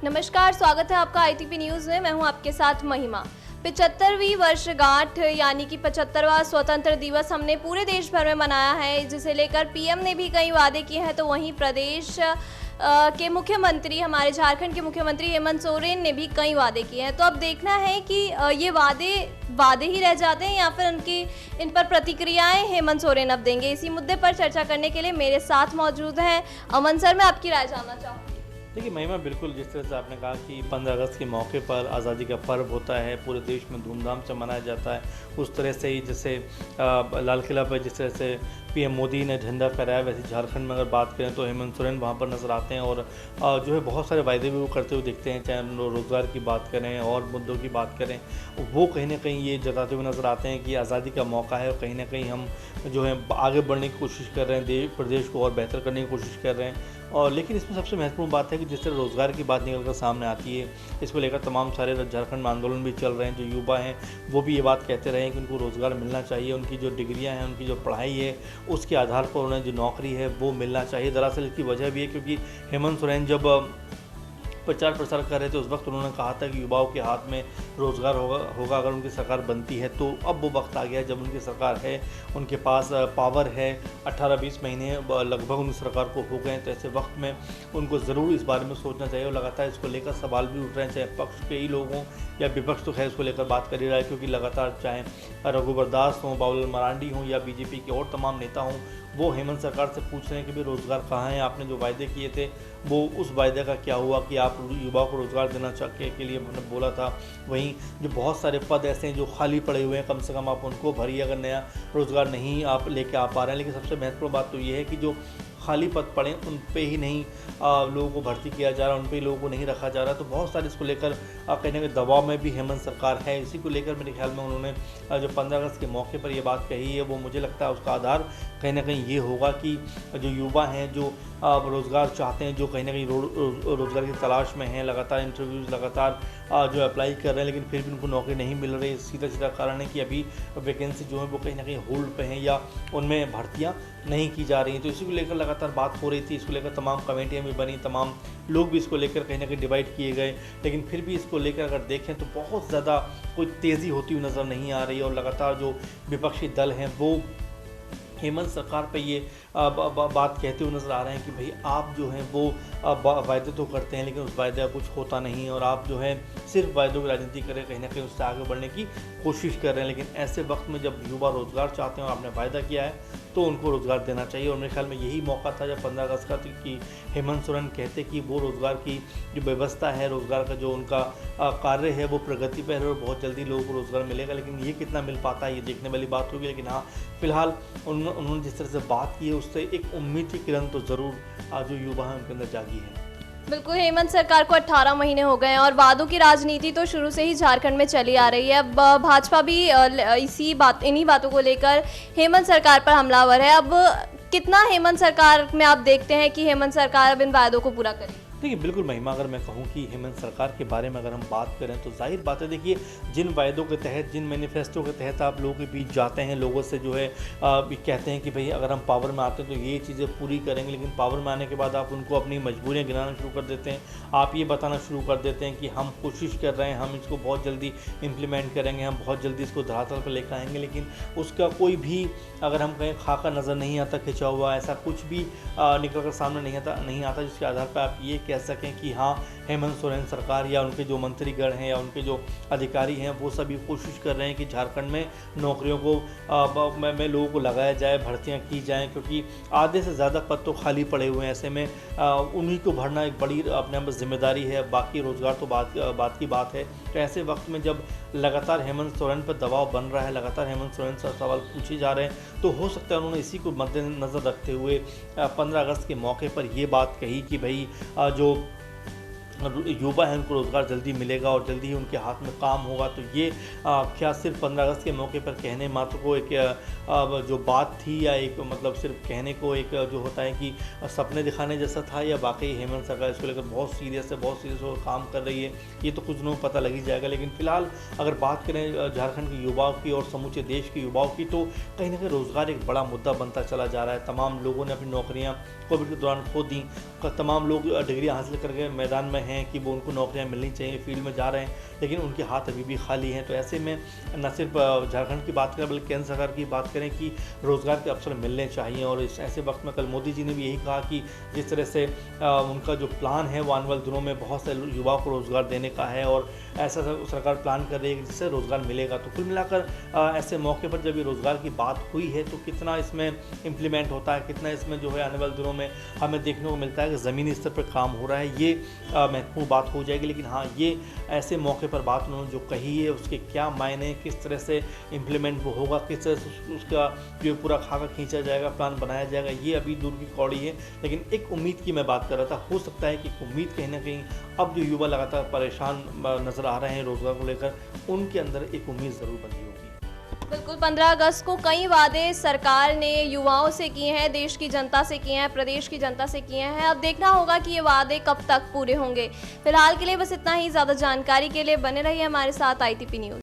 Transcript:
नमस्कार, स्वागत है आपका आईटीपी न्यूज़ में। मैं हूं आपके साथ महिमा। 75वीं वर्षगांठ यानी कि 75वां स्वतंत्र दिवस हमने पूरे देश भर में मनाया है, जिसे लेकर पीएम ने भी कई वादे किए हैं। तो वहीं प्रदेश के मुख्यमंत्री, हमारे झारखंड के मुख्यमंत्री हेमंत सोरेन ने भी कई वादे किए हैं। तो अब देखना है कि ये वादे ही रह जाते हैं या फिर इन पर प्रतिक्रियाएं हेमंत सोरेन अब देंगे। इसी मुद्दे पर चर्चा करने के लिए मेरे साथ मौजूद हैं अमन सर। मैं आपकी राय जानना चाहूँगी। देखिए महिमा, बिल्कुल जिस तरह से आपने कहा कि 15 अगस्त के मौके पर आज़ादी का पर्व होता है, पूरे देश में धूमधाम से मनाया जाता है। उस तरह से ही जैसे लाल किला पर जिस तरह से पीएम मोदी ने झंडा फहराया, वैसे झारखंड में अगर बात करें तो हेमंत सोरेन वहाँ पर नज़र आते हैं और जो है बहुत सारे वायदे भी वो करते हुए दिखते हैं। चाहे हम रोज़गार की बात करें और मुद्दों की बात करें, वो कहीं ना कहीं ये जताते हुए नज़र आते हैं कि आज़ादी का मौका है और कहीं ना कहीं हम जो है आगे बढ़ने की कोशिश कर रहे हैं, प्रदेश को और बेहतर करने की कोशिश कर रहे हैं। और लेकिन इसमें सबसे महत्वपूर्ण बात है कि जिस तरह रोज़गार की बात निकल कर सामने आती है, इसको लेकर तमाम सारे झारखंड में आंदोलन भी चल रहे हैं। जो युवा हैं वो भी ये बात कहते रहे हैं कि उनको रोज़गार मिलना चाहिए, उनकी जो डिग्रियां हैं, उनकी जो पढ़ाई है, उसके आधार पर उन्हें जो नौकरी है वो मिलना चाहिए। दरअसल इसकी वजह भी है क्योंकि हेमंत सोरेन जब प्रचार प्रसार कर रहे थे उस वक्त उन्होंने कहा था कि युवाओं के हाथ में रोज़गार होगा अगर उनकी सरकार बनती है। तो अब वो वक्त आ गया है जब उनकी सरकार है, उनके पास पावर है। 18-20 महीने लगभग उनकी सरकार को हो गए। तो ऐसे वक्त में उनको ज़रूर इस बारे में सोचना चाहिए और लगातार इसको लेकर सवाल भी उठ रहे हैं, चाहे पक्ष के ही लोग हों या विपक्ष। तो खैर इसको लेकर बात कर ही रहा है क्योंकि लगातार चाहे रघुवर दास हों, बाबूलाल मरांडी हों या बीजेपी के और तमाम नेता हों, वो हेमंत सरकार से पूछ रहे हैं कि भाई रोज़गार कहाँ है, आपने जो वायदे किए थे वो उस वायदे का क्या हुआ कि आप युवाओं को रोज़गार देना के लिए मैंने बोला था। वहीं जो बहुत सारे पद ऐसे हैं जो खाली पड़े हुए हैं, कम से कम आप उनको भरिए अगर नया रोज़गार नहीं आप लेके आ पा रहे हैं। लेकिन सबसे महत्वपूर्ण बात तो ये है कि जो खाली पद पड़े उन पे ही नहीं लोगों को भर्ती किया जा रहा, उन पे ही लोगों को नहीं रखा जा रहा। तो बहुत सारे इसको लेकर कहीं ना कहीं दबाव में भी हेमंत सरकार है। इसी को लेकर मेरे ख्याल में उन्होंने जो 15 अगस्त के मौके पर ये बात कही है, वो मुझे लगता है उसका आधार कहीं ना कहीं ये होगा कि जो युवा हैं, जो रोज़गार चाहते हैं, जो कहीं ना कहीं रोज़गार की तलाश में हैं, लगातार इंटरव्यूज़ लगातार जो अप्लाई कर रहे हैं, लेकिन फिर भी उनको नौकरी नहीं मिल रही। सीधा कारण है कि अभी वैकेंसी जो है वो कहीं ना कहीं होल्ड पे हैं या उनमें भर्तियाँ नहीं की जा रही हैं। तो इसी को लेकर लगातार बात हो रही थी। इसको लेकर तमाम कमेटियाँ भी बनी, तमाम लोग भी इसको लेकर कहीं ना कहीं डिवाइड किए गए। लेकिन फिर भी इसको लेकर अगर देखें तो बहुत ज़्यादा कोई तेज़ी होती हुई नज़र नहीं आ रही है और लगातार जो विपक्षी दल हैं वो हेमंत सरकार पे ये बात कहते हुए नज़र आ रहे हैं कि भाई आप जो हैं वो वायदे तो करते हैं लेकिन उस वायदे का कुछ होता नहीं है और आप जो है सिर्फ वायदों की राजनीति करें, कहीं ना कहीं उससे आगे बढ़ने की कोशिश कर रहे हैं। लेकिन ऐसे वक्त में जब युवा रोज़गार चाहते हैं और आपने वायदा किया है तो उनको रोज़गार देना चाहिए। और मेरे ख्याल में यही मौका था जब 15 अगस्त का कि हेमंत सोरेन कहते कि वो रोज़गार की जो व्यवस्था है, रोज़गार का जो उनका कार्य है वो प्रगति पर है और बहुत जल्दी लोगों को रोज़गार मिलेगा। लेकिन ये कितना मिल पाता है ये देखने वाली बात होगी। लेकिन हाँ, फिलहाल उन्होंने जिस तरह से बात की है उससे एक उम्मीद की किरण तो ज़रूर जो युवा हैं उनके अंदर जागी है। बिल्कुल, हेमंत सरकार को 18 महीने हो गए हैं और वादों की राजनीति तो शुरू से ही झारखंड में चली आ रही है। अब भाजपा भी इन्हीं बातों को लेकर हेमंत सरकार पर हमलावर है। अब कितना हेमंत सरकार में आप देखते हैं कि हेमंत सरकार अब इन वादों को पूरा करे? देखिए बिल्कुल महिमा, अगर मैं कहूँ कि हेमंत सरकार के बारे में अगर हम बात करें तो जाहिर बात है, देखिए जिन वायदों के तहत, जिन मैनिफेस्टो के तहत आप लोगों के बीच जाते हैं, लोगों से जो है कहते हैं कि भाई अगर हम पावर में आते हैं तो ये चीज़ें पूरी करेंगे, लेकिन पावर में आने के बाद आप उनको अपनी मजबूरियाँ गिनाना शुरू कर देते हैं। आप ये बताना शुरू कर देते हैं कि हम कोशिश कर रहे हैं, हम इसको बहुत जल्दी इम्प्लीमेंट करेंगे, हम बहुत जल्दी इसको धरातल पर लेकर आएंगे, लेकिन उसका कोई भी अगर हम कहें खाका नज़र नहीं आता, खिंचा हुआ ऐसा कुछ भी निकल कर सामने नहीं आता जिसके आधार पर आप ये कह सकें कि हाँ हेमंत सोरेन सरकार या उनके जो मंत्रीगण हैं या उनके जो अधिकारी हैं वो सभी कोशिश कर रहे हैं कि झारखंड में नौकरियों को में लोगों को लगाया जाए, भर्तियां की जाएं, क्योंकि आधे से ज़्यादा पद तो खाली पड़े हुए हैं। ऐसे में उन्हीं को भरना एक बड़ी अपने आप जिम्मेदारी है, बाकी रोज़गार तो बात की बात है। तो ऐसे वक्त में जब लगातार हेमंत सोरेन पर दबाव बन रहा है, लगातार हेमंत सोरेन से सवाल पूछे जा रहे हैं, तो हो सकता है उन्होंने इसी को मद्देनज़र रखते हुए 15 अगस्त के मौके पर ये बात कही कि भाई जो युवा है उनको रोज़गार जल्दी मिलेगा और जल्दी ही उनके हाथ में काम होगा। तो ये क्या सिर्फ 15 अगस्त के मौके पर कहने मात्र को एक जो बात थी या एक मतलब सिर्फ कहने को एक जो होता है कि सपने दिखाने जैसा था, या वाकई हेमंत सरकार इसको लेकर बहुत सीरियस होकर काम कर रही है, ये तो कुछ दिनों में पता लग ही जाएगा। लेकिन फिलहाल अगर बात करें झारखंड के युवाओं की और समूचे देश के युवाओं की, तो कहीं ना कहीं रोज़गार एक बड़ा मुद्दा बनता चला जा रहा है। तमाम लोगों ने अपनी नौकरियाँ कोविड के दौरान खो दी, तमाम लोग डिग्री हासिल करके मैदान में हैं हैं कि वो उनको नौकरियां मिलनी चाहिए, फील्ड में जा रहे हैं, लेकिन उनके हाथ अभी भी खाली हैं। तो ऐसे में न सिर्फ झारखंड की बात करें बल्कि केंद्र सरकार की बात करें कि रोज़गार के अवसर मिलने चाहिए। और इस ऐसे वक्त में कल मोदी जी ने भी यही कहा कि जिस तरह से उनका जो प्लान है वो आने वाले दिनों में बहुत से युवाओं को रोज़गार देने का है और ऐसा सरकार प्लान कर रही है जिससे रोज़गार मिलेगा। तो कुल मिलाकर ऐसे मौके पर जब ये रोज़गार की बात हुई है तो कितना इसमें इम्प्लीमेंट होता है, कितना इसमें जो है आने वाले दिनों में हमें देखने को मिलता है कि ज़मीनी स्तर पर काम हो रहा है, ये महत्वपूर्ण बात हो जाएगी। लेकिन हाँ, ये ऐसे मौके पर बात उन्होंने जो कही है उसके क्या मायने, किस तरह से इम्प्लीमेंट वो होगा, किस तरह से उसका जो पूरा खाका खींचा जाएगा, प्लान बनाया जाएगा, ये अभी दूर की कौड़ी है। लेकिन एक उम्मीद की मैं बात कर रहा था, हो सकता है कि उम्मीद कहीं ना कहीं अब जो युवा लगातार परेशान नज़र आ रहे हैं रोज़गार को लेकर, उनके अंदर एक उम्मीद ज़रूर बनी होगी। बिल्कुल, 15 अगस्त को कई वादे सरकार ने युवाओं से किए हैं, देश की जनता से किए हैं, प्रदेश की जनता से किए हैं। अब देखना होगा कि ये वादे कब तक पूरे होंगे। फिलहाल के लिए बस इतना ही। ज़्यादा जानकारी के लिए बने रहिए हमारे साथ ITP न्यूज़।